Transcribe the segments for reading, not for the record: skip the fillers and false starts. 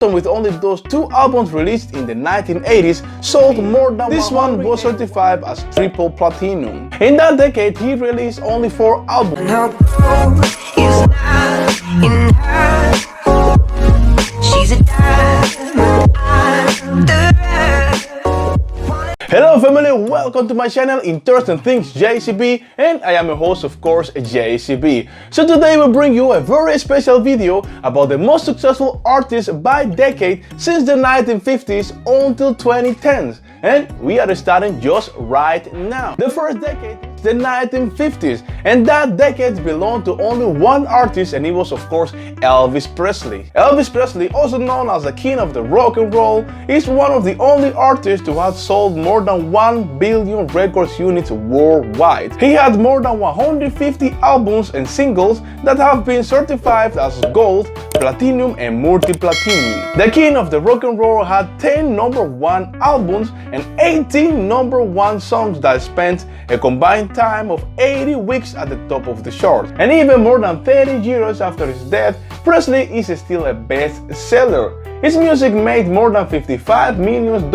with only those two albums released in the 1980s, sold more than this one was certified as triple platinum. In that decade, he released only 4 albums. Hello family, welcome to my channel Interesting Things JCB, and I am your host, of course, JCB. So today we'll bring you a very special video about the most successful artists by decade since the 1950s until 2010s, and we are starting just right now. The first decade is the 1950s, and that decade belonged to only one artist, and he was, of course, Elvis Presley. Elvis Presley, also known as the king of the rock and roll, is one of the only artists to have sold more than 1 billion records units worldwide. He had more than 150 albums and singles that have been certified as gold, platinum and multi-platinum. The king of the rock and roll had 10 #1 albums and 18 #1 songs that spent a combined time of 80 weeks at the top of the chart. And even more than 30 years after his death, Presley is still a bestseller. His music made more than $55 million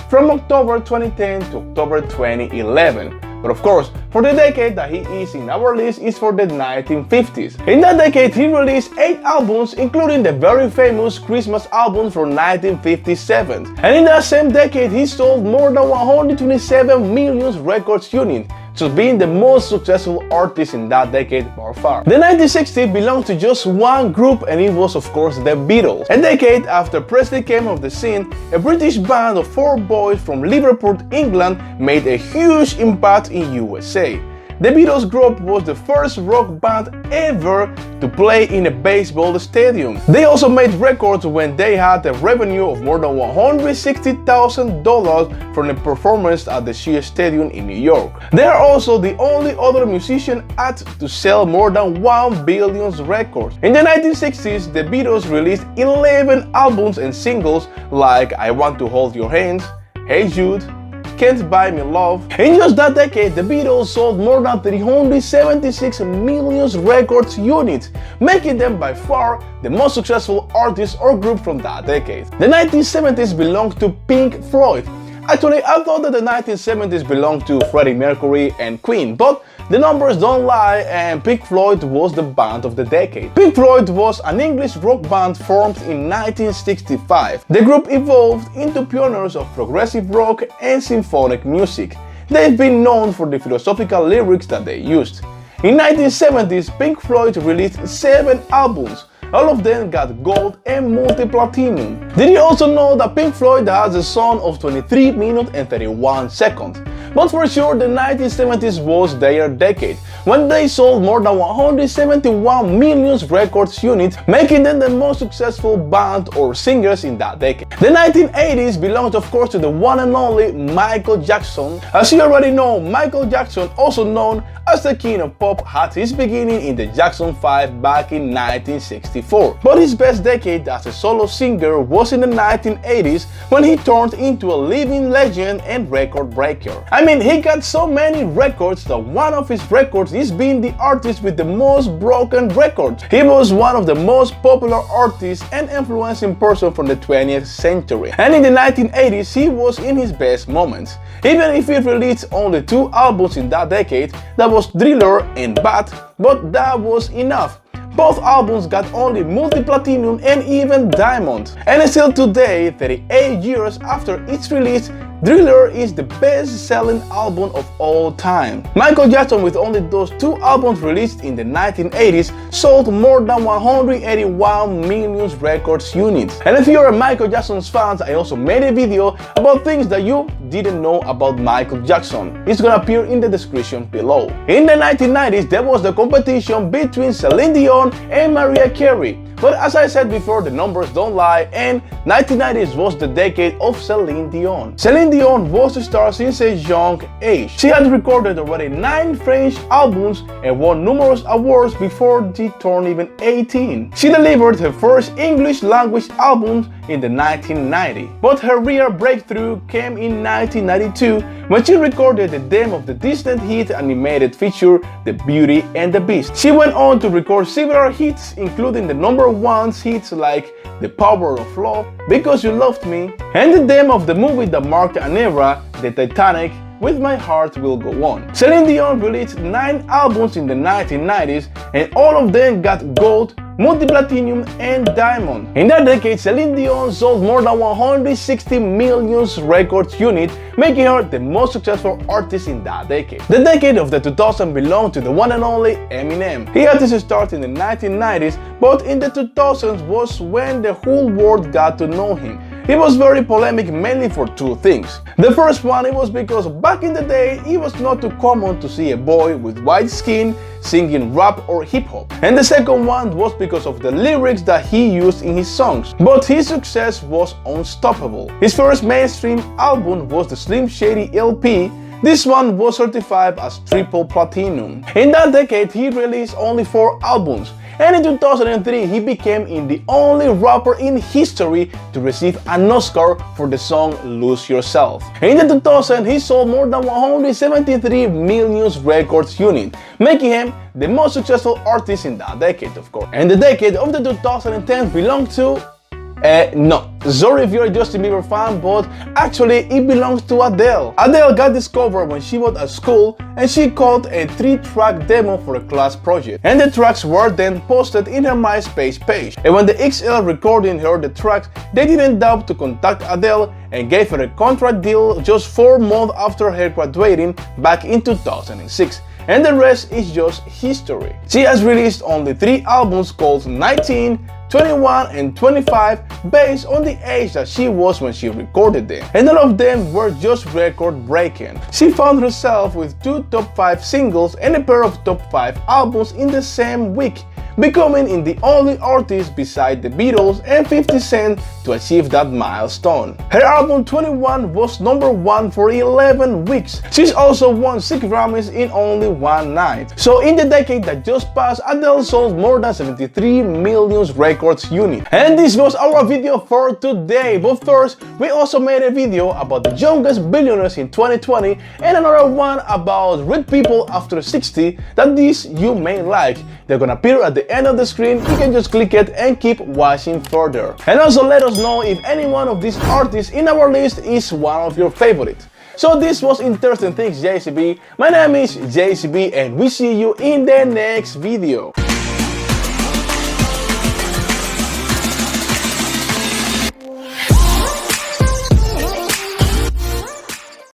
from October 2010 to October 2011. But of course, for the decade that he is in our list is for the 1950s. In that decade, he released 8 albums, including the very famous Christmas album from 1957. And in that same decade, he sold more than 127 million records units, so being the most successful artist in that decade by far. The 1960s belonged to just one group, and it was, of course, the Beatles. A decade after Presley came on the scene, a British band of 4 boys from Liverpool, England made a huge impact in USA. The Beatles group was the first rock band ever to play in a baseball stadium. They also made records when they had a revenue of more than $160,000 from a performance at the Shea Stadium in New York. They are also the only other musician act to sell more than 1 billion records. In the 1960s, the Beatles released 11 albums and singles like I Want to Hold Your Hands, Hey Jude, Can't Buy Me Love. In just that decade, the Beatles sold more than 376 million records units, making them by far the most successful artist or group from that decade. The 1970s belonged to Pink Floyd. Actually, I thought that the 1970s belonged to Freddie Mercury and Queen, but the numbers don't lie, and Pink Floyd was the band of the decade. Pink Floyd was an English rock band formed in 1965. The group evolved into pioneers of progressive rock and symphonic music. They've been known for the philosophical lyrics that they used. In 1970s, Pink Floyd released 7 albums. All of them got gold and multi-platinum. Did you also know that Pink Floyd has a song of 23 minutes and 31 seconds? But for sure, the 1970s was their decade, when they sold more than 171 million records units, making them the most successful band or singers in that decade. The 1980s belonged, of course, to the one and only Michael Jackson. As you already know, Michael Jackson, also known as the King of Pop, had his beginning in the Jackson 5 back in 1964. But his best decade as a solo singer was in the 1980s, when he turned into a living legend and record breaker. I mean, he got so many records that one of his records is being the artist with the most broken records. He was one of the most popular artists and influencing person from the 20th century. And in the 1980s, he was in his best moments. Even if he released only 2 albums in that decade, that was Thriller and Bad, but that was enough. Both albums got only multi-platinum and even diamond. And still today, 38 years after its release, Thriller is the best-selling album of all time. Michael Jackson, with only those 2 albums released in the 1980s, sold more than 181 million records units. And if you're a Michael Jackson's fan, I also made a video about things that you didn't know about Michael Jackson. It's gonna appear in the description below. In the 1990s, there was the competition between Celine Dion and Mariah Carey. But as I said before, the numbers don't lie, and 1990s was the decade of Celine Dion. Celine Dion was a star since a young age. She had recorded already 9 French albums and won numerous awards before she turned even 18. She delivered her first English language album in the 1990s, but her real breakthrough came in 1992 when she recorded the demo of the Disney hit animated feature The Beauty and the Beast. She went on to record several hits, including the #1 hits like The Power of Love, Because You Loved Me, and the theme of the movie that marked an era, The Titanic, With My Heart Will Go On. Celine Dion released 9 albums in the 1990s, and all of them got gold, multi-platinum, and diamond. In that decade, Celine Dion sold more than 160 million record units, making her the most successful artist in that decade. The decade of the 2000s belonged to the one and only Eminem. He had his start in the 1990s, but in the 2000s was when the whole world got to know him. He was very polemic mainly for 2 things. The first one, it was because back in the day it was not too common to see a boy with white skin singing rap or hip hop. And the second one was because of the lyrics that he used in his songs. But his success was unstoppable. His first mainstream album was the Slim Shady LP. This one was certified as triple platinum. In that decade he released only 4 albums. And in 2003, he became the only rapper in history to receive an Oscar for the song Lose Yourself. In the 2000s, he sold more than 173 million record units, making him the most successful artist in that decade, of course. And the decade of the 2010s belonged to no, sorry if you're a Justin Bieber fan, but actually it belongs to Adele. Adele got discovered when she was at school and she called a 3-track demo for a class project. And the tracks were then posted in her MySpace page. And when the XL recording heard the tracks, they didn't doubt to contact Adele and gave her a contract deal just 4 months after her graduating back in 2006. And the rest is just history. She has released only 3 albums called 19, 21 and 25 based on the age that she was when she recorded them, and all of them were just record breaking. She found herself with 2 top 5 singles and a pair of top 5 albums in the same week, becoming the only artist beside the Beatles and 50 Cent to achieve that milestone. Her album 21 was #1 for 11 weeks. She's also won 6 Grammys in only 1 night. So in the decade that just passed, Adele sold more than 73 million records units. And this was our video for today. But first, we also made a video about the youngest billionaires in 2020 and another one about rich people after 60 that this you may like. They're gonna appear at the end of the screen. You can just click it and keep watching further. And also let us know if any one of these artists in our list is one of your favorites. So this was Interesting Things JCB. My name is JCB and we see you in the next video.